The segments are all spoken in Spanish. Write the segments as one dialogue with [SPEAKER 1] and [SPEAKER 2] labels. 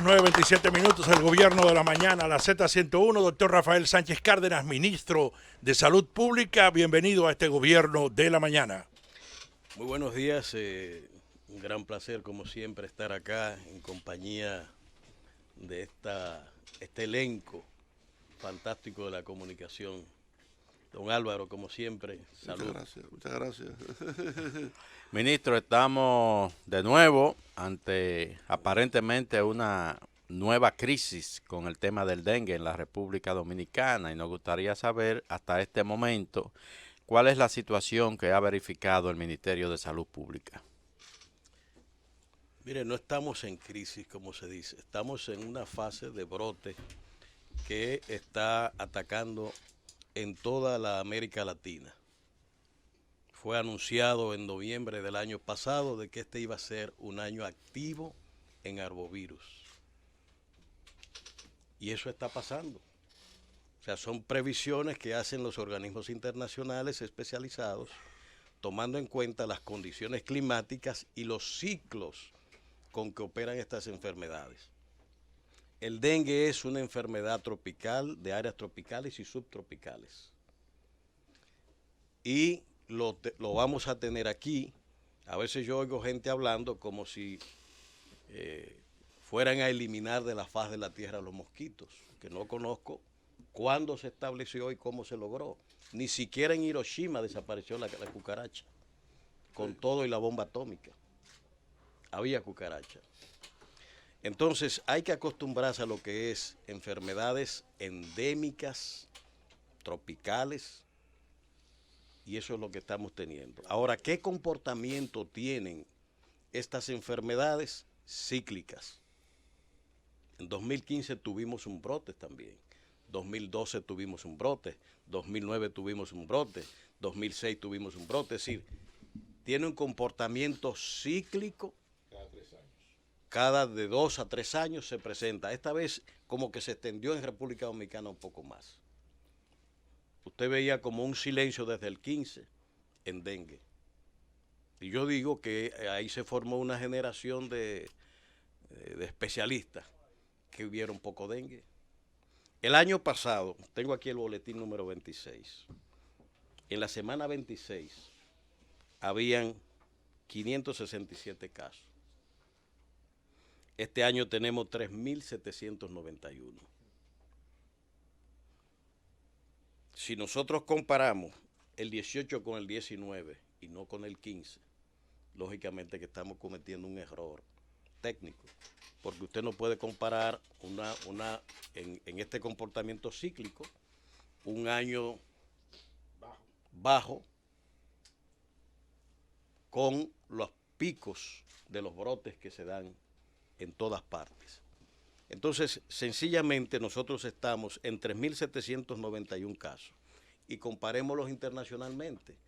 [SPEAKER 1] las 9:27, el gobierno de la mañana, la Z101, doctor Rafael Sánchez Cárdenas, ministro de Salud Pública. Bienvenido a este gobierno de la mañana.
[SPEAKER 2] Muy buenos días, un gran placer como siempre estar acá en compañía de este elenco fantástico de la comunicación. Don Álvaro, como siempre, salud.
[SPEAKER 3] Muchas gracias.
[SPEAKER 4] Ministro, estamos de nuevo ante aparentemente una nueva crisis con el tema del dengue en la República Dominicana y nos gustaría saber hasta este momento cuál es la situación que ha verificado el Ministerio de Salud Pública.
[SPEAKER 2] Mire, no estamos en crisis, como se dice, estamos en una fase de brote que está atacando en toda la América Latina. Fue anunciado en noviembre del año pasado de que este iba a ser un año activo en arbovirus. Y eso está pasando. O sea, son previsiones que hacen los organismos internacionales especializados, tomando en cuenta las condiciones climáticas y los ciclos con que operan estas enfermedades. El dengue es una enfermedad tropical de áreas tropicales y subtropicales. Y lo vamos a tener aquí. A veces yo oigo gente hablando como si fueran a eliminar de la faz de la tierra los mosquitos, que no conozco cuándo se estableció y cómo se logró. Ni siquiera en Hiroshima desapareció la cucaracha, con todo y la bomba atómica. Había cucaracha. Entonces hay que acostumbrarse a lo que es enfermedades endémicas, tropicales, y eso es lo que estamos teniendo. Ahora, ¿qué comportamiento tienen estas enfermedades cíclicas? En 2015 tuvimos un brote también, 2012 tuvimos un brote, 2009 tuvimos un brote, 2006 tuvimos un brote, es decir, tiene un comportamiento cíclico. Cada de 2 a 3 años se presenta. Esta vez como que se extendió en República Dominicana un poco más. Usted veía como un silencio desde el 15 en dengue. Y yo digo que ahí se formó una generación de especialistas que vieron poco dengue. El año pasado, tengo aquí el boletín número 26. En la semana 26 habían 567 casos. Este año tenemos 3.791. Si nosotros comparamos el 18 con el 19 y no con el 15, lógicamente que estamos cometiendo un error técnico, porque usted no puede comparar en este comportamiento cíclico un año bajo con los picos de los brotes que se dan en todas partes. Entonces, sencillamente nosotros estamos en 3.791 casos y comparémoslos internacionalmente.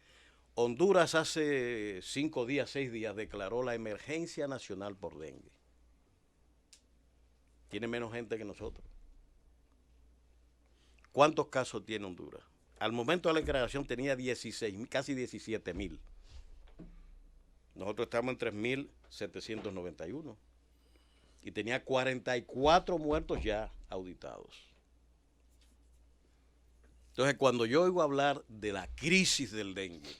[SPEAKER 2] Honduras hace 5 días, 6 días declaró la emergencia nacional por dengue. Tiene menos gente que nosotros. ¿Cuántos casos tiene Honduras? Al momento de la declaración tenía 16, casi 17.000. Nosotros estamos en 3.791. Y tenía 44 muertos ya auditados. Entonces, cuando yo oigo hablar de la crisis del dengue,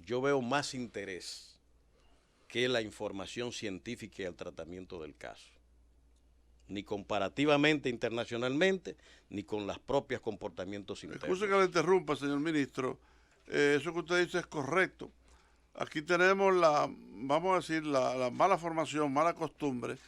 [SPEAKER 2] yo veo más interés que la información científica y el tratamiento del caso. Ni comparativamente internacionalmente, ni con los propios comportamientos internos.
[SPEAKER 3] Excuse que le interrumpa, señor ministro. Eso que usted dice es correcto. Aquí tenemos vamos a decir, la mala formación, mala costumbre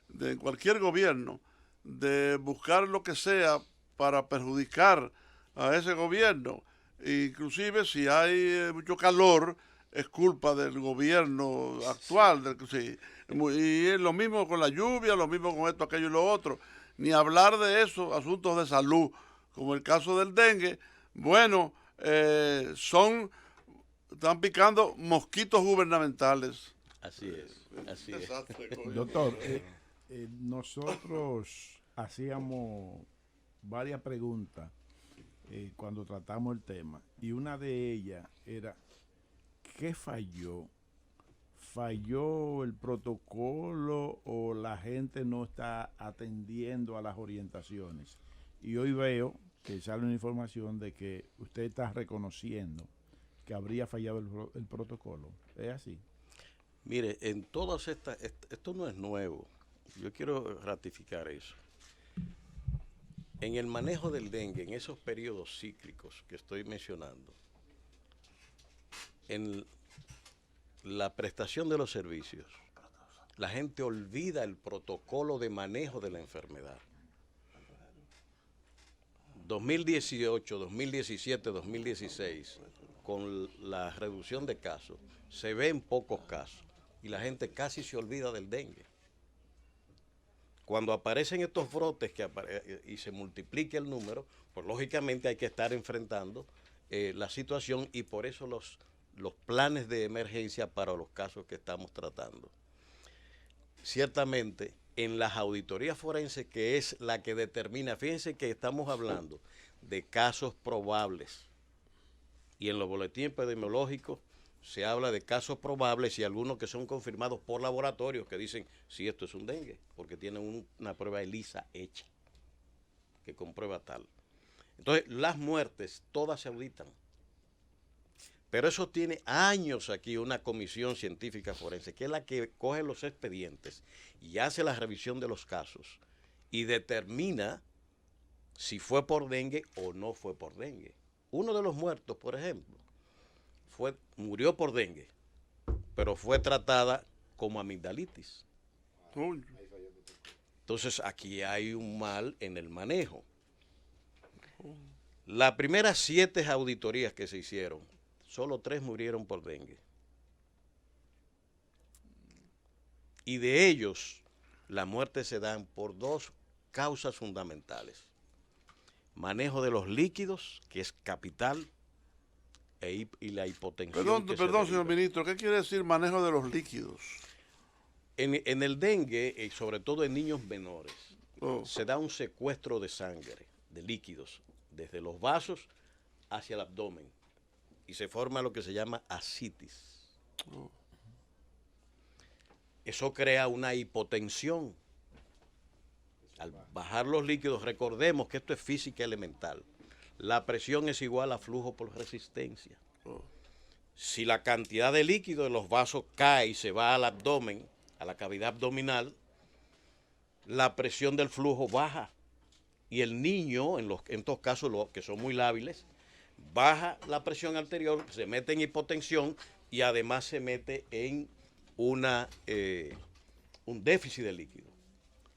[SPEAKER 3] de cualquier gobierno de buscar lo que sea para perjudicar a ese gobierno. Inclusive si hay mucho calor es culpa del gobierno actual. Sí. Y es lo mismo con la lluvia, lo mismo con esto, aquello y lo otro. Ni hablar de eso, asuntos de salud, como el caso del dengue. Bueno, están picando mosquitos gubernamentales.
[SPEAKER 2] Así es, así es.
[SPEAKER 5] Doctor, nosotros hacíamos varias preguntas cuando tratamos el tema y una de ellas era ¿qué falló ¿falló el protocolo o la gente no está atendiendo a las orientaciones? Y hoy veo que sale una información de que usted está reconociendo que habría fallado el protocolo. ¿Es así?
[SPEAKER 2] Mire, en todas estas, esto no es nuevo. Yo quiero ratificar eso. En el manejo del dengue, en esos periodos cíclicos que estoy mencionando, en la prestación de los servicios, la gente olvida el protocolo de manejo de la enfermedad. 2018, 2017, 2016, con la reducción de casos, se ven pocos casos y la gente casi se olvida del dengue. Cuando aparecen estos brotes y se multiplica el número, pues lógicamente hay que estar enfrentando la situación, y por eso los planes de emergencia para los casos que estamos tratando. Ciertamente, en las auditorías forenses, que es la que determina, fíjense que estamos hablando de casos probables, y en los boletines epidemiológicos se habla de casos probables y algunos que son confirmados por laboratorios que dicen, sí, esto es un dengue, porque tienen una prueba ELISA hecha, que comprueba tal. Entonces, las muertes todas se auditan. Pero eso tiene años aquí una comisión científica forense, que es la que coge los expedientes y hace la revisión de los casos y determina si fue por dengue o no fue por dengue. Uno de los muertos, por ejemplo, murió por dengue, pero fue tratada como amigdalitis. Entonces aquí hay un mal en el manejo. Las primeras 7 auditorías que se hicieron, solo 3 murieron por dengue. Y de ellos, las muertes se dan por 2 causas fundamentales. Manejo de los líquidos, que es capital, y la hipotensión.
[SPEAKER 3] Perdón, señor ministro, ¿qué quiere decir manejo de los líquidos?
[SPEAKER 2] En el dengue, y sobre todo en niños menores, se da un secuestro de sangre, de líquidos, desde los vasos hacia el abdomen, y se forma lo que se llama ascitis. Eso crea una hipotensión. Al bajar los líquidos, recordemos que esto es física elemental. La presión es igual a flujo por resistencia. Si la cantidad de líquido de los vasos cae y se va al abdomen, a la cavidad abdominal, la presión del flujo baja. Y el niño, en estos casos que son muy lábiles, baja la presión arterial, se mete en hipotensión y además se mete en un déficit de líquido.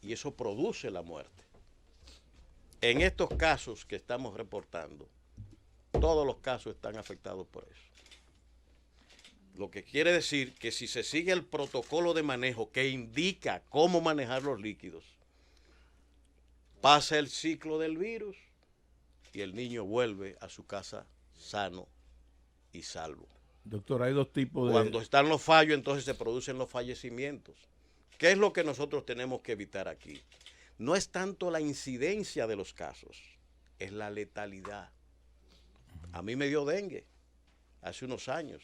[SPEAKER 2] Y eso produce la muerte. En estos casos que estamos reportando, todos los casos están afectados por eso. Lo que quiere decir que si se sigue el protocolo de manejo que indica cómo manejar los líquidos, pasa el ciclo del virus y el niño vuelve a su casa sano y salvo.
[SPEAKER 5] Doctor, hay 2 tipos de...
[SPEAKER 2] Cuando están los fallos, entonces se producen los fallecimientos. ¿Qué es lo que nosotros tenemos que evitar aquí? No es tanto la incidencia de los casos, es la letalidad. A mí me dio dengue hace unos años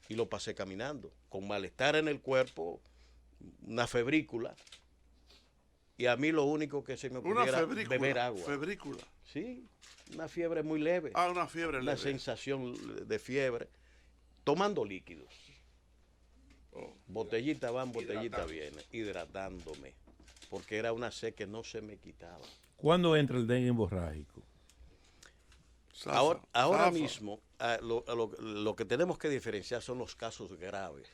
[SPEAKER 2] y lo pasé caminando, con malestar en el cuerpo, una febrícula, y a mí lo único que se me ocurrió era beber agua.
[SPEAKER 3] ¿Febrícula?
[SPEAKER 2] Sí, una fiebre muy leve.
[SPEAKER 3] Una fiebre leve.
[SPEAKER 2] Una sensación de fiebre, tomando líquidos. Botellita van, botellita viene, hidratándome, porque era una sed que no se me quitaba.
[SPEAKER 5] ¿Cuándo entra el dengue hemorrágico?
[SPEAKER 2] Ahora mismo, lo que tenemos que diferenciar son los casos graves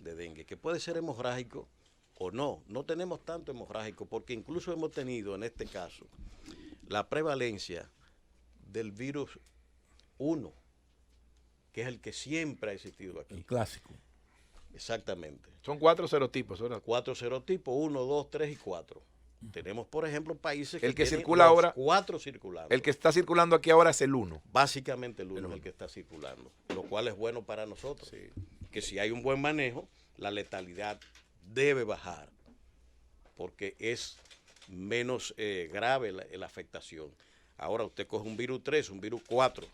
[SPEAKER 2] de dengue, que puede ser hemorrágico o no. No tenemos tanto hemorrágico, porque incluso hemos tenido en este caso la prevalencia del virus 1, que es el que siempre ha existido aquí.
[SPEAKER 5] El clásico.
[SPEAKER 2] Exactamente.
[SPEAKER 6] Son 4 serotipos, ¿verdad?
[SPEAKER 2] 4 serotipos, 1, 2, 3 y 4. Tenemos, por ejemplo, países
[SPEAKER 6] El que
[SPEAKER 2] tienen
[SPEAKER 6] circula
[SPEAKER 2] los
[SPEAKER 6] ahora,
[SPEAKER 2] 4 circulando.
[SPEAKER 6] El que está circulando aquí ahora es el 1.
[SPEAKER 2] Básicamente el 1 es el que está circulando, lo cual es bueno para nosotros. Sí. Que si hay un buen manejo, la letalidad debe bajar, porque es menos grave la afectación. Ahora usted coge un virus 3, un virus 4,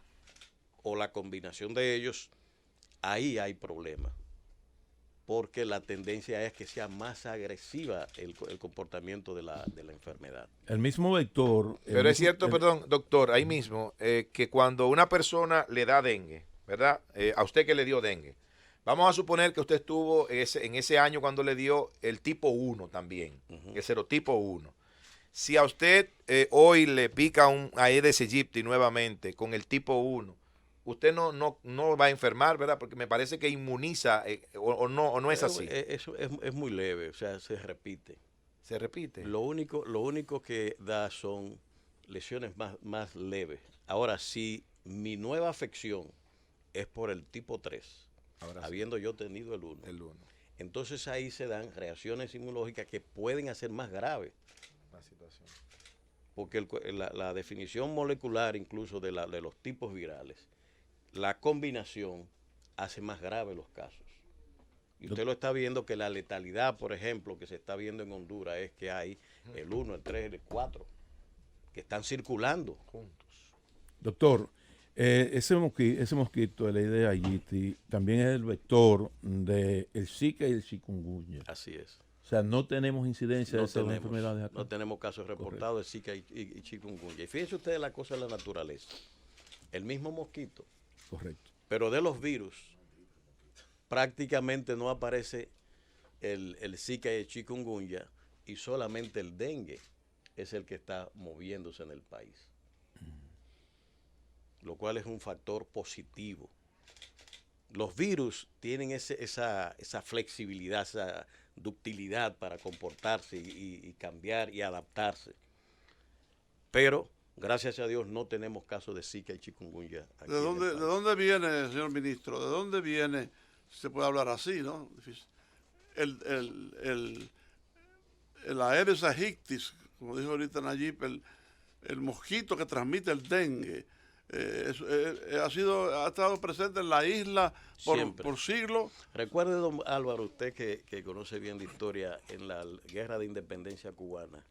[SPEAKER 2] o la combinación de ellos, ahí hay problemas. porque la tendencia es que sea más agresiva el comportamiento de la enfermedad.
[SPEAKER 5] El mismo vector.
[SPEAKER 6] Pero es cierto, perdón, doctor, ahí mismo, que cuando una persona le da dengue, ¿verdad? A usted que le dio dengue, vamos a suponer que usted estuvo en ese año cuando le dio el tipo 1 también, el serotipo 1. Si a usted hoy le pica un Aedes aegypti nuevamente con el tipo 1, usted no va a enfermar, ¿verdad? Porque me parece que inmuniza, o no es así.
[SPEAKER 2] Eso es muy leve, o sea, se repite.
[SPEAKER 6] Se repite.
[SPEAKER 2] Lo único que da son lesiones más leves. Ahora, si mi nueva afección es por el tipo 3, habiendo yo tenido el 1, entonces ahí se dan reacciones inmunológicas que pueden hacer más grave
[SPEAKER 6] La situación.
[SPEAKER 2] porque la definición molecular incluso de los tipos virales, la combinación hace más grave los casos. Y usted lo está viendo que la letalidad, por ejemplo, que se está viendo en Honduras es que hay el 1, el 3, el 4, que están circulando juntos.
[SPEAKER 5] Doctor, ese mosquito, el Aedes aegypti, también es el vector del Zika y el chikungunya.
[SPEAKER 2] Así es.
[SPEAKER 5] O sea, no tenemos incidencia de esas enfermedades acá.
[SPEAKER 2] No tenemos casos reportados de Zika y chikungunya. Y fíjense ustedes la cosa de la naturaleza. El mismo mosquito.
[SPEAKER 5] Correcto.
[SPEAKER 2] Pero de los virus, prácticamente no aparece el Zika y el chikungunya y solamente el dengue es el que está moviéndose en el país. Lo cual es un factor positivo. Los virus tienen esa flexibilidad, esa ductilidad para comportarse y cambiar y adaptarse. Pero, gracias a Dios, no tenemos casos de Zika y chikungunya aquí.
[SPEAKER 3] ¿De dónde viene, señor ministro? ¿De dónde viene, si se puede hablar así, ¿no? El Aedes aegypti, como dijo ahorita Nayib, el mosquito que transmite el dengue, ha estado presente en la isla por siglos.
[SPEAKER 2] Recuerde, don Álvaro, usted que conoce bien la historia, en la guerra de independencia cubana,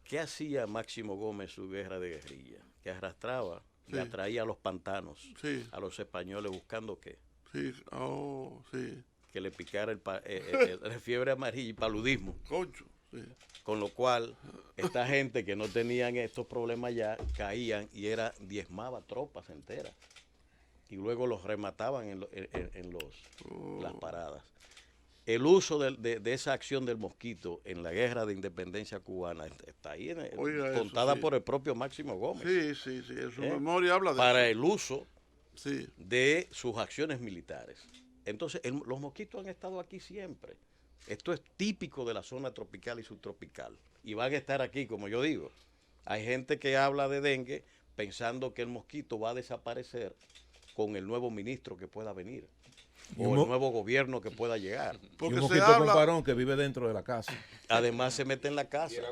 [SPEAKER 2] ¿qué hacía Máximo Gómez su guerra de guerrilla? Que arrastraba y atraía a los pantanos, a los españoles, buscando ¿qué? Que le picara la fiebre amarilla y paludismo.
[SPEAKER 3] Concho,
[SPEAKER 2] Con lo cual, esta gente que no tenían estos problemas ya, caían y diezmaba tropas enteras. Y luego los remataban en las paradas. El uso de esa acción del mosquito en la guerra de independencia cubana está ahí, contada por el propio Máximo Gómez.
[SPEAKER 3] Sí, en su memoria habla de
[SPEAKER 2] para
[SPEAKER 3] eso.
[SPEAKER 2] el uso de sus acciones militares. Entonces, los mosquitos han estado aquí siempre. Esto es típico de la zona tropical y subtropical. Y van a estar aquí, como yo digo. Hay gente que habla de dengue pensando que el mosquito va a desaparecer con el nuevo ministro que pueda venir. O el nuevo gobierno que pueda llegar.
[SPEAKER 5] Porque un mosquito con varón que vive dentro de la casa.
[SPEAKER 2] Además se mete en la casa.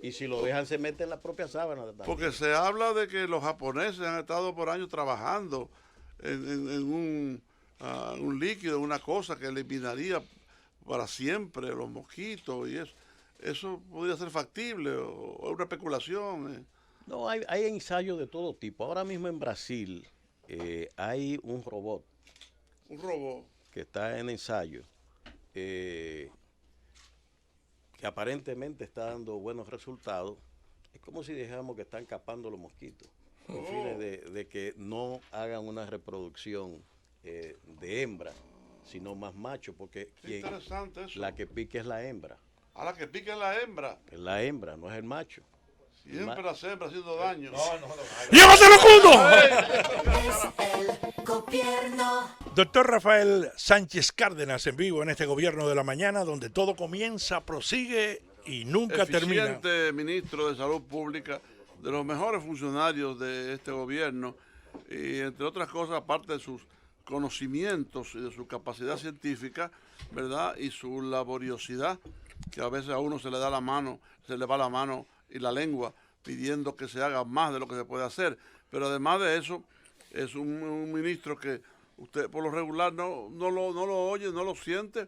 [SPEAKER 2] Y si lo dejan se mete en la propia sábana.
[SPEAKER 3] Porque se habla de que los japoneses han estado por años trabajando en un líquido, una cosa que eliminaría para siempre los mosquitos y eso podría ser factible o una especulación.
[SPEAKER 2] No, hay ensayos de todo tipo. Ahora mismo en Brasil hay un robot.
[SPEAKER 3] Un robot.
[SPEAKER 2] Que está en ensayo, que aparentemente está dando buenos resultados. Es como si dijéramos que están capando los mosquitos, con fines de que no hagan una reproducción de hembra, sino más macho, porque
[SPEAKER 3] interesante eso.
[SPEAKER 2] La que pique es la hembra.
[SPEAKER 3] A la que pique es la hembra.
[SPEAKER 2] Es la hembra, no es el macho.
[SPEAKER 3] Siempre las hembras haciendo daño.
[SPEAKER 1] ¡Llévatelo,
[SPEAKER 7] El gobierno.
[SPEAKER 1] Doctor Rafael Sánchez Cárdenas en vivo en este gobierno de la mañana, donde todo comienza, prosigue y nunca termina.
[SPEAKER 3] Eficiente ministro de Salud Pública, de los mejores funcionarios de este gobierno, y entre otras cosas, aparte de sus conocimientos y de su capacidad científica, ¿verdad? Y su laboriosidad, que a veces a uno se le va la mano y la lengua pidiendo que se haga más de lo que se puede hacer. Pero además de eso, es un ministro que usted por lo regular no lo oye, no lo siente.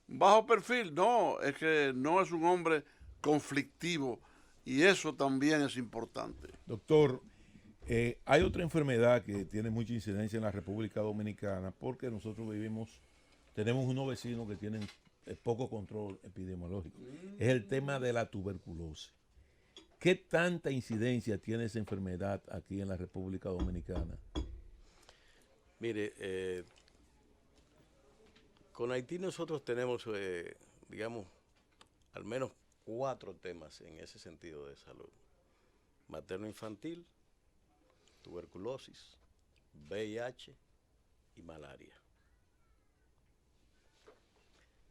[SPEAKER 3] Bajo perfil, no, es que no es un hombre conflictivo y eso también es importante.
[SPEAKER 5] Doctor, hay otra enfermedad que tiene mucha incidencia en la República Dominicana porque nosotros
[SPEAKER 8] tenemos unos vecinos que tienen poco control epidemiológico. Es el tema de la tuberculosis. ¿Qué tanta incidencia tiene esa enfermedad aquí en la República Dominicana?
[SPEAKER 2] Mire, con Haití nosotros tenemos, digamos, al menos 4 temas en ese sentido de salud. Materno-infantil, tuberculosis, VIH y malaria.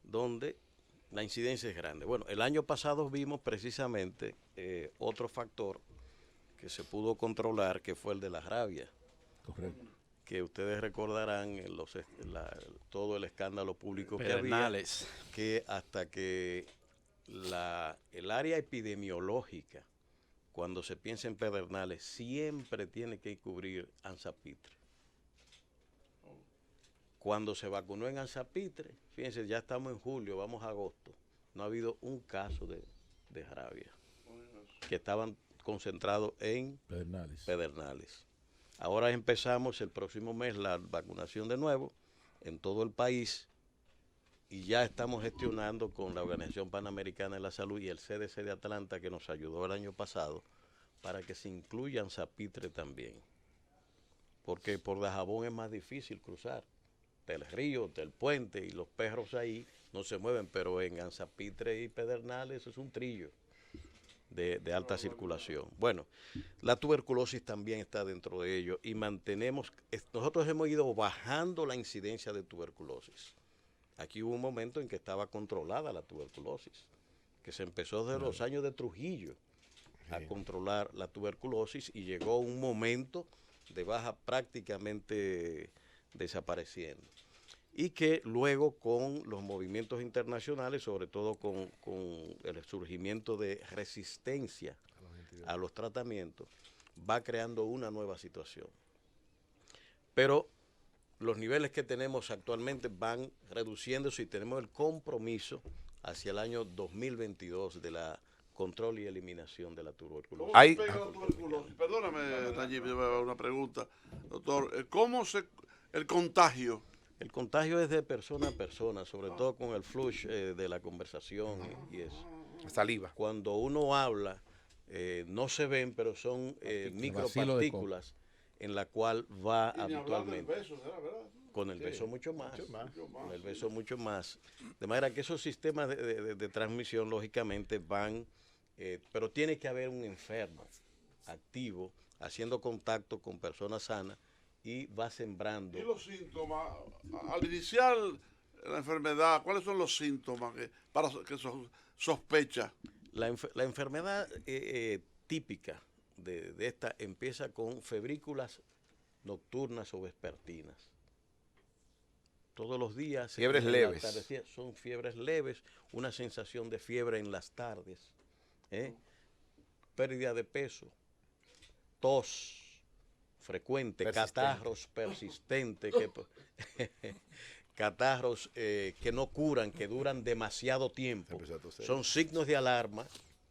[SPEAKER 2] Donde la incidencia es grande. Bueno, el año pasado vimos precisamente otro factor que se pudo controlar, que fue el de la rabia.
[SPEAKER 8] Correcto.
[SPEAKER 2] Que ustedes recordarán todo el escándalo público
[SPEAKER 4] Pedernales.
[SPEAKER 2] que había, que hasta que el área epidemiológica, cuando se piensa en Pedernales, siempre tiene que cubrir Anzapitre. Cuando se vacunó en Anzapitre, fíjense, ya estamos en julio, vamos a agosto, no ha habido un caso de rabia, que estaban concentrados en Pedernales. Ahora empezamos el próximo mes la vacunación de nuevo en todo el país y ya estamos gestionando con la Organización Panamericana de la Salud y el CDC de Atlanta, que nos ayudó el año pasado, para que se incluya Anzapitre también. Porque por Dajabón es más difícil cruzar del río, del puente, y los perros ahí no se mueven, pero en Anzapitre y Pedernales es un trillo de alta circulación. Bueno, la tuberculosis también está dentro de ello y nosotros hemos ido bajando la incidencia de tuberculosis. Aquí hubo un momento en que estaba controlada la tuberculosis, que se empezó desde los años de Trujillo a controlar la tuberculosis y llegó un momento de baja prácticamente desapareciendo. Y que luego con los movimientos internacionales, sobre todo con el surgimiento de resistencia a los tratamientos, va creando una nueva situación. Pero los niveles que tenemos actualmente van reduciéndose y tenemos el compromiso hacia el año 2022 de la control y eliminación de la tuberculosis.
[SPEAKER 3] ¿Cómo se pega la tuberculosis? Perdóname, Nayib, una pregunta. Doctor, el contagio?
[SPEAKER 2] El contagio es de persona a persona, sobre todo con el flush de la conversación y eso.
[SPEAKER 6] Saliva.
[SPEAKER 2] Cuando uno habla, no se ven, pero son micropartículas en la cual va habitualmente. Con el beso mucho más. Con el beso mucho más. De manera que esos sistemas de transmisión, lógicamente, van, pero tiene que haber un enfermo activo, haciendo contacto con personas sanas, y va sembrando.
[SPEAKER 3] ¿Y los síntomas? Al iniciar la enfermedad, ¿cuáles son los síntomas para que sospecha?
[SPEAKER 2] La enfermedad típica de esta empieza con febrículas nocturnas o vespertinas. Todos los días.
[SPEAKER 6] Fiebres leves.
[SPEAKER 2] Son fiebres leves, una sensación de fiebre en las tardes, pérdida de peso, tos frecuente, catarros persistentes, catarros que no curan, que duran demasiado tiempo. Son signos de alarma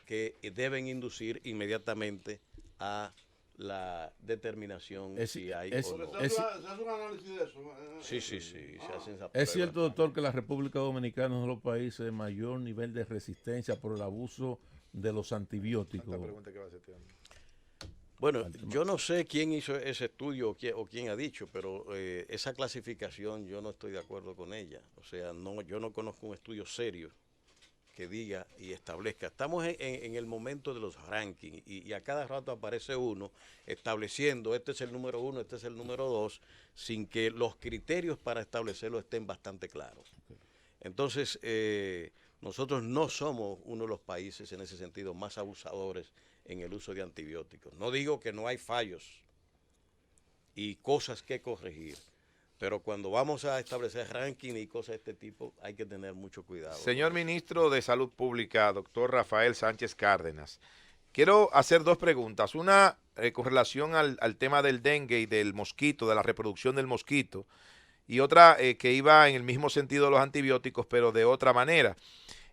[SPEAKER 2] que deben inducir inmediatamente a la determinación si hay o no.
[SPEAKER 3] ¿Se hace un análisis de eso?
[SPEAKER 2] Sí, se hacen esas
[SPEAKER 8] ¿Es
[SPEAKER 2] pruebas.
[SPEAKER 8] cierto, doctor, que la República Dominicana es uno de los países de mayor nivel de resistencia por el abuso de los antibióticos?
[SPEAKER 2] Bueno, yo no sé quién hizo ese estudio o quién ha dicho, pero esa clasificación yo no estoy de acuerdo con ella. O sea, yo no conozco un estudio serio que diga y establezca. Estamos en el momento de los rankings y a cada rato aparece uno estableciendo este es el número 1, este es el número 2, sin que los criterios para establecerlo estén bastante claros. Entonces, nosotros no somos uno de los países en ese sentido más abusadores en el uso de antibióticos. No digo que no hay fallos y cosas que corregir, pero cuando vamos a establecer ranking y cosas de este tipo, hay que tener mucho cuidado.
[SPEAKER 6] Señor Ministro de Salud Pública, doctor Rafael Sánchez Cárdenas, quiero hacer 2 preguntas. Una con relación al tema del dengue y del mosquito, de la reproducción del mosquito, y otra que iba en el mismo sentido de los antibióticos, pero de otra manera.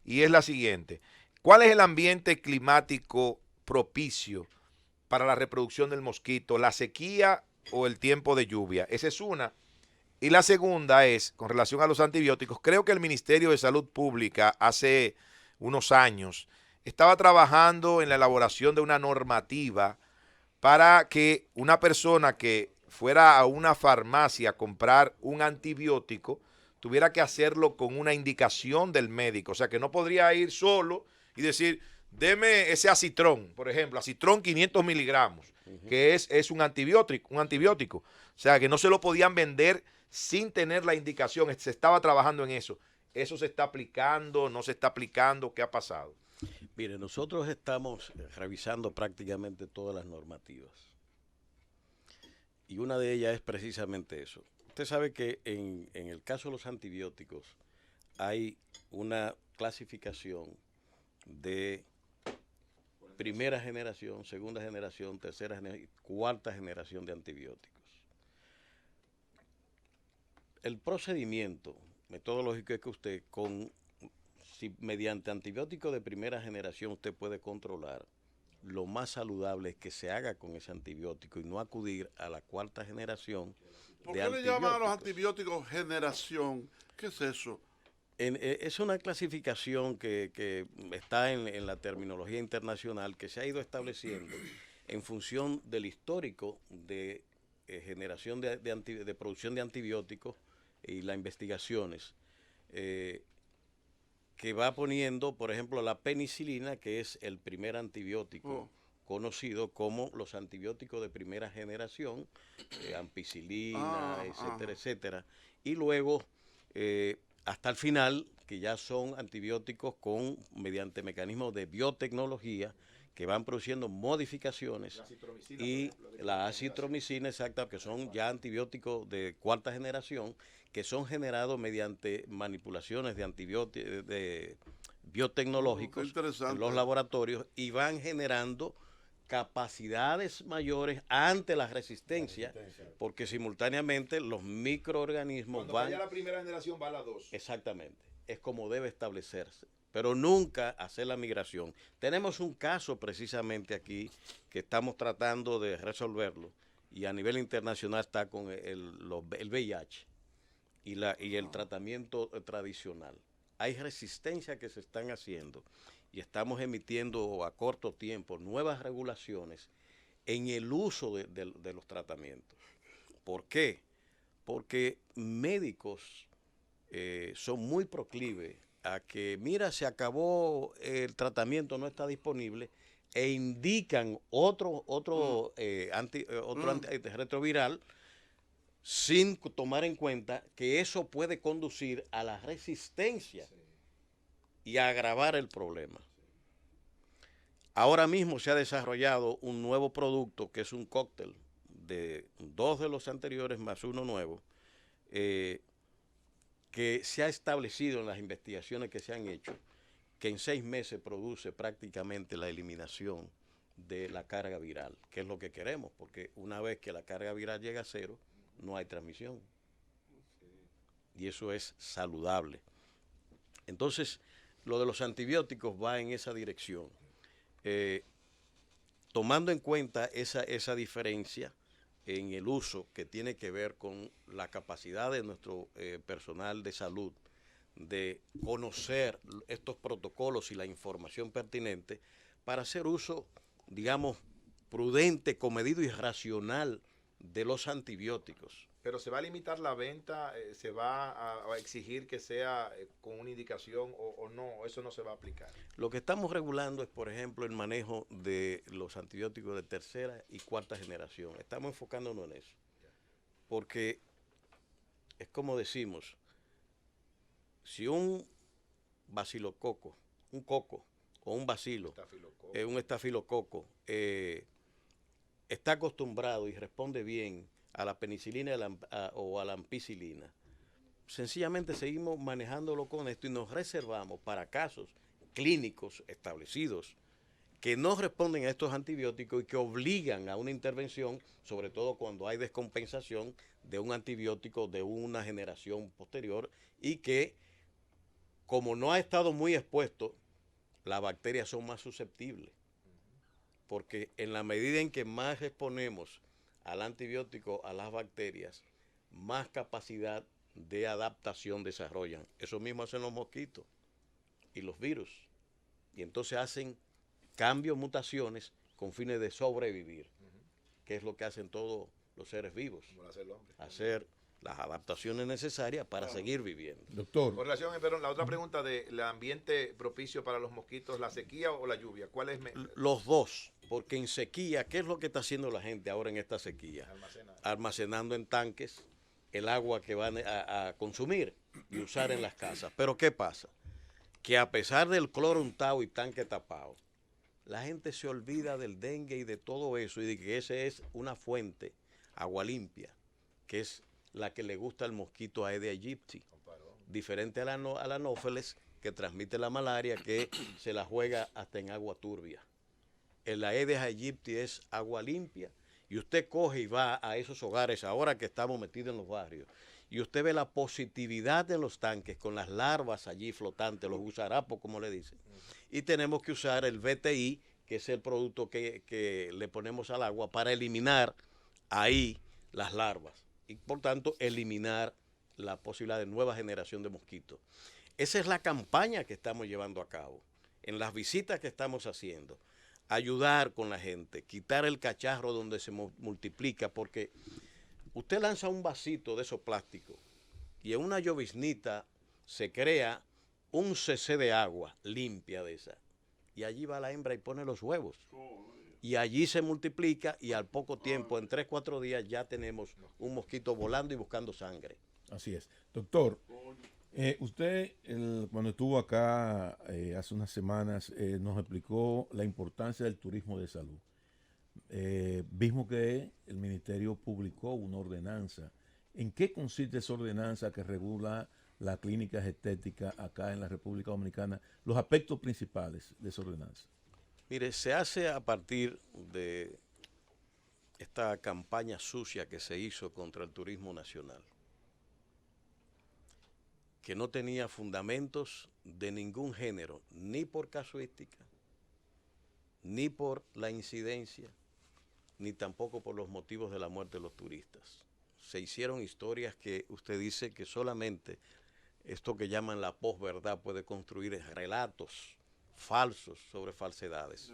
[SPEAKER 6] Y es la siguiente. ¿Cuál es el ambiente climático propicio para la reproducción del mosquito, la sequía o el tiempo de lluvia? Esa es una. Y la segunda es, con relación a los antibióticos, creo que el Ministerio de Salud Pública hace unos años estaba trabajando en la elaboración de una normativa para que una persona que fuera a una farmacia a comprar un antibiótico tuviera que hacerlo con una indicación del médico. O sea, que no podría ir solo y decir, deme ese acitrón, por ejemplo, acitrón 500 miligramos, que es un antibiótico. O sea, que no se lo podían vender sin tener la indicación. Se estaba trabajando en eso. ¿Eso se está aplicando? ¿No se está aplicando? ¿Qué ha pasado?
[SPEAKER 2] Mire, nosotros estamos revisando prácticamente todas las normativas. Y una de ellas es precisamente eso. Usted sabe que en el caso de los antibióticos hay una clasificación de primera generación, segunda generación, tercera generación y cuarta generación de antibióticos. El procedimiento metodológico es que usted, si mediante antibióticos de primera generación usted puede controlar, lo más saludable es que se haga con ese antibiótico y no acudir a la cuarta generación
[SPEAKER 3] ¿Por
[SPEAKER 2] de
[SPEAKER 3] qué le
[SPEAKER 2] antibióticos.
[SPEAKER 3] llaman a los antibióticos generación? ¿Qué es eso?
[SPEAKER 2] Es una clasificación que está en la terminología internacional que se ha ido estableciendo en función del histórico de generación de producción de antibióticos y las investigaciones que va poniendo, por ejemplo, la penicilina, que es el primer antibiótico conocido como los antibióticos de primera generación, ampicilina, etcétera, etcétera, y luego hasta el final, que ya son antibióticos mediante mecanismos de biotecnología, que van produciendo modificaciones, y la acitromicina, exacta, que son ya antibióticos de cuarta generación, que son generados mediante manipulaciones de antibióticos de biotecnológicos en los laboratorios y van generando capacidades mayores ante la resistencia, porque simultáneamente los microorganismos
[SPEAKER 6] Cuando vaya la primera generación va a la 2.
[SPEAKER 2] Exactamente, es como debe establecerse, pero nunca hacer la migración. Tenemos un caso precisamente aquí que estamos tratando de resolverlo y a nivel internacional está con el VIH y el tratamiento tradicional. Hay resistencias que se están haciendo y estamos emitiendo a corto tiempo nuevas regulaciones en el uso de los tratamientos. ¿Por qué? Porque médicos son muy proclives a que, mira, se acabó el tratamiento, no está disponible, e indican otro antirretroviral sin tomar en cuenta que eso puede conducir a la resistencia y a agravar el problema. Ahora mismo se ha desarrollado un nuevo producto que es un cóctel de 2 de los anteriores más uno nuevo, que se ha establecido en las investigaciones que se han hecho, que en 6 meses produce prácticamente la eliminación de la carga viral, que es lo que queremos, porque una vez que la carga viral llega a 0, no hay transmisión. Y eso es saludable. Entonces, lo de los antibióticos va en esa dirección. Tomando en cuenta esa diferencia en el uso que tiene que ver con la capacidad de nuestro personal de salud de conocer estos protocolos y la información pertinente para hacer uso, digamos, prudente, comedido y racional de los antibióticos.
[SPEAKER 6] Pero se va a limitar la venta, se va a exigir que sea con una indicación o no, eso no se va a aplicar.
[SPEAKER 2] Lo que estamos regulando es, por ejemplo, el manejo de los antibióticos de tercera y cuarta generación. Estamos enfocándonos en eso. Porque es como decimos, si un bacilococo, un coco o un bacilo, un estafilococo, está acostumbrado y responde bien a la penicilina o a la ampicilina, sencillamente seguimos manejándolo con esto y nos reservamos para casos clínicos establecidos que no responden a estos antibióticos y que obligan a una intervención, sobre todo cuando hay descompensación de un antibiótico de una generación posterior y que, como no ha estado muy expuesto, las bacterias son más susceptibles. Porque en la medida en que más exponemos al antibiótico a las bacterias, más capacidad de adaptación desarrollan. Eso mismo hacen los mosquitos y los virus. Y entonces hacen cambios, mutaciones con fines de sobrevivir, que es lo que hacen todos los seres vivos.
[SPEAKER 6] Como lo hace el hombre.
[SPEAKER 2] Hacer las adaptaciones necesarias para seguir viviendo.
[SPEAKER 8] Doctor,
[SPEAKER 6] Con relación, perdón, la otra pregunta del ambiente propicio para los mosquitos, ¿la sequía o la lluvia? ¿Cuál es?
[SPEAKER 2] Los dos, porque en sequía, ¿qué es lo que está haciendo la gente ahora en esta sequía? Almacenando en tanques el agua que van a consumir y usar en las casas. Pero ¿qué pasa? Que a pesar del cloro untado y tanque tapado, la gente se olvida del dengue y de todo eso y de que esa es una fuente, agua limpia, que es la que le gusta al mosquito Aedes aegypti, diferente a la anófeles, que transmite la malaria, que se la juega hasta en agua turbia. El Aedes aegypti es agua limpia, y usted coge y va a esos hogares, ahora que estamos metidos en los barrios, y usted ve la positividad de los tanques con las larvas allí flotantes, los gusarapos, como le dicen. Y tenemos que usar el BTI, que es el producto que le ponemos al agua, para eliminar ahí las larvas. Y por tanto, eliminar la posibilidad de nueva generación de mosquitos. Esa es la campaña que estamos llevando a cabo. En las visitas que estamos haciendo, ayudar con la gente, quitar el cacharro donde se multiplica, porque usted lanza un vasito de esos plásticos y en una lloviznita se crea un cc de agua limpia de esa. Y allí va la hembra y pone los huevos. Y allí se multiplica y al poco tiempo, en 3, 4 días, ya tenemos un mosquito volando y buscando sangre.
[SPEAKER 8] así es. Doctor, usted cuando estuvo acá hace unas semanas nos explicó la importancia del turismo de salud. Vimos que el ministerio publicó una ordenanza. ¿En qué consiste esa ordenanza que regula las clínicas estéticas acá en la República Dominicana? Los aspectos principales de esa ordenanza.
[SPEAKER 2] Mire, se hace a partir de esta campaña sucia que se hizo contra el turismo nacional, que no tenía fundamentos de ningún género, ni por casuística, ni por la incidencia, ni tampoco por los motivos de la muerte de los turistas. Se hicieron historias que usted dice que solamente esto que llaman la posverdad puede construir relatos falsos sobre falsedades.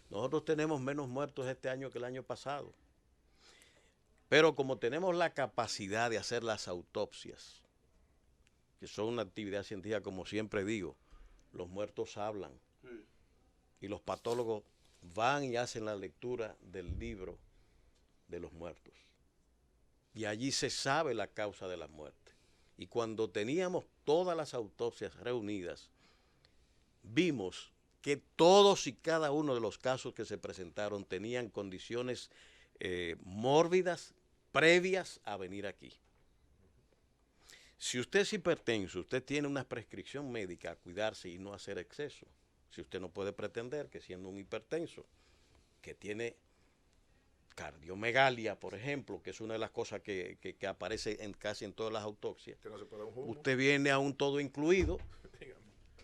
[SPEAKER 2] Nosotros tenemos menos muertos este año que el año pasado, pero como tenemos la capacidad de hacer las autopsias, que son una actividad científica, como siempre digo, los muertos hablan y los patólogos van y hacen la lectura del libro de los muertos. Y allí se sabe la causa de la muerte. Y cuando teníamos todas las autopsias reunidas, vimos que todos y cada uno de los casos que se presentaron tenían condiciones mórbidas previas a venir aquí. Si usted es hipertenso, usted tiene una prescripción médica a cuidarse y no hacer exceso. Si usted no puede pretender que siendo un hipertenso, que tiene cardiomegalia, por ejemplo, que es una de las cosas que aparece casi en todas las autopsias, usted viene a un todo incluido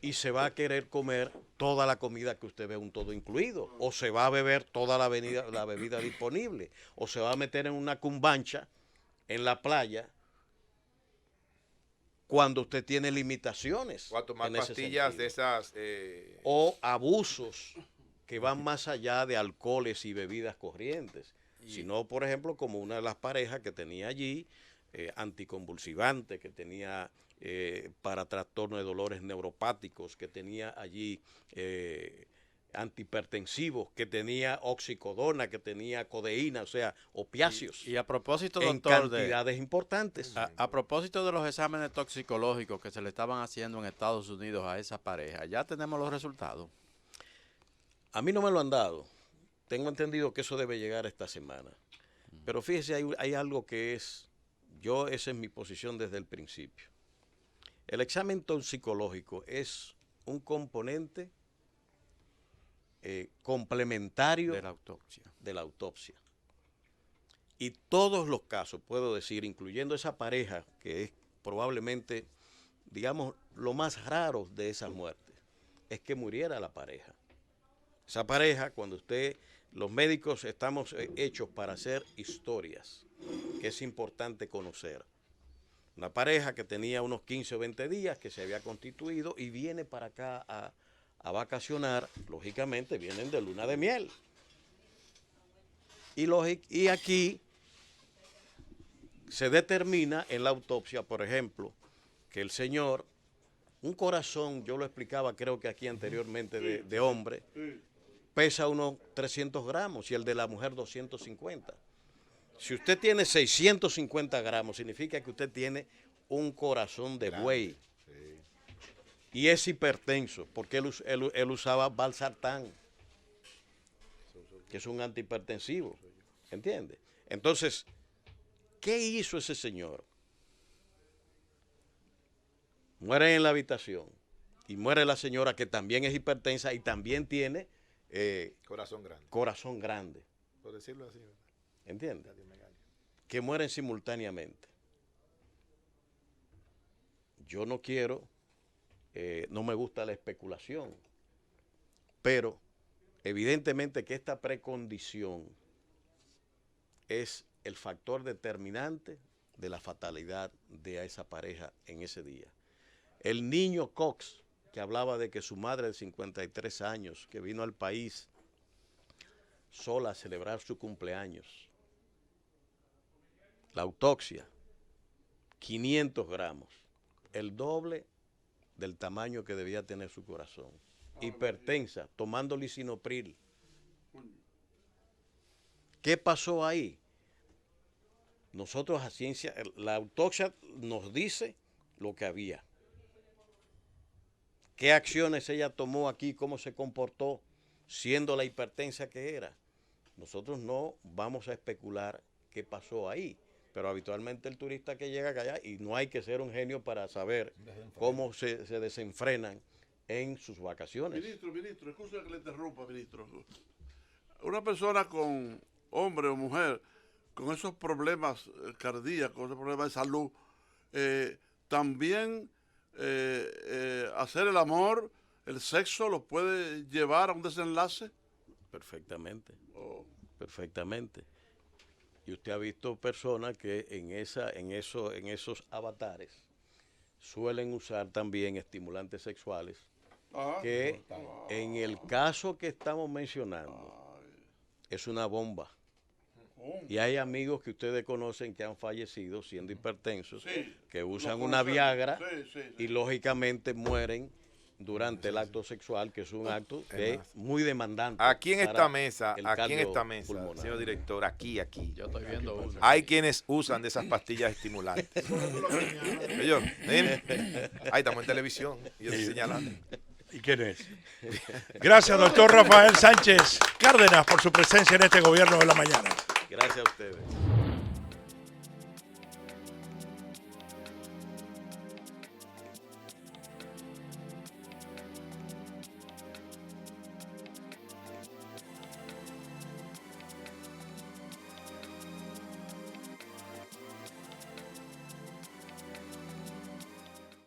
[SPEAKER 2] y se va a querer comer toda la comida que usted ve un todo incluido, o se va a beber toda la bebida disponible, o se va a meter en una cumbancha en la playa cuando usted tiene limitaciones.
[SPEAKER 6] O a tomar pastillas de esas.
[SPEAKER 2] O abusos que van más allá de alcoholes y bebidas corrientes. Sino, por ejemplo, como una de las parejas que tenía allí, anticonvulsivante, que tenía para trastorno de dolores neuropáticos, que tenía allí antihipertensivos, que tenía oxicodona, que tenía codeína, o sea, opiáceos.
[SPEAKER 4] Y a propósito,
[SPEAKER 2] en
[SPEAKER 4] doctor,
[SPEAKER 2] cantidades importantes.
[SPEAKER 4] A propósito de los exámenes toxicológicos que se le estaban haciendo en Estados Unidos a esa pareja, ¿ya tenemos los resultados?
[SPEAKER 2] A mí no me lo han dado. Tengo entendido que eso debe llegar esta semana. Pero fíjese, hay algo que esa es mi posición desde el principio. El examen toxicológico es un componente complementario
[SPEAKER 4] De la autopsia.
[SPEAKER 2] Y todos los casos, puedo decir, incluyendo esa pareja, que es probablemente, digamos, lo más raro de esas muertes, es que muriera la pareja. Esa pareja, cuando los médicos estamos hechos para hacer historias, que es importante conocer. Una pareja que tenía unos 15 o 20 días que se había constituido y viene para acá a vacacionar. Lógicamente vienen de luna de miel. Y aquí se determina en la autopsia, por ejemplo, que el señor, un corazón, yo lo explicaba creo que aquí anteriormente de hombre, pesa unos 300 gramos y el de la mujer 250. Si usted tiene 650 gramos, significa que usted tiene un corazón de buey. Y es hipertenso, porque él usaba valsartán, que es un antihipertensivo. ¿Entiende? Entonces, ¿qué hizo ese señor? Muere en la habitación y muere la señora que también es hipertensa y también tiene corazón grande.
[SPEAKER 6] Por decirlo así.
[SPEAKER 2] ¿Entiende? Que mueren simultáneamente. Yo no quiero, no me gusta la especulación, pero evidentemente que esta precondición es el factor determinante de la fatalidad de esa pareja en ese día. El niño Cox, que hablaba de que su madre de 53 años, que vino al país sola a celebrar su cumpleaños, la autopsia, 500 gramos, el doble del tamaño que debía tener su corazón. Hipertensa, tomando lisinopril. ¿Qué pasó ahí? Nosotros a ciencia, la autopsia nos dice lo que había. ¿Qué acciones ella tomó aquí? ¿Cómo se comportó siendo la hipertensa que era? Nosotros no vamos a especular qué pasó ahí, pero habitualmente el turista que llega allá, y no hay que ser un genio para saber cómo se desenfrenan en sus vacaciones.
[SPEAKER 3] Ministro, excusa que le interrumpa, ministro. Una persona con hombre o mujer con esos problemas cardíacos, esos problemas de salud, también hacer el amor, el sexo, ¿lo puede llevar a un desenlace?
[SPEAKER 2] Perfectamente, perfectamente. Y usted ha visto personas que en esos avatares suelen usar también estimulantes sexuales, que en el caso que estamos mencionando es una bomba. Y hay amigos que ustedes conocen que han fallecido siendo hipertensos, que usan una Viagra y lógicamente mueren durante el acto sexual, que es un acto que es muy demandante.
[SPEAKER 6] Aquí en esta mesa,
[SPEAKER 2] pulmonar.
[SPEAKER 6] señor director, aquí.
[SPEAKER 4] Yo estoy viendo uno.
[SPEAKER 6] Hay quienes usan de esas pastillas estimulantes. Ellos, ahí estamos en televisión y yo estoy señalando.
[SPEAKER 1] ¿Y quién es? Gracias, doctor Rafael Sánchez Cárdenas, por su presencia en este Gobierno de la Mañana.
[SPEAKER 2] Gracias a ustedes.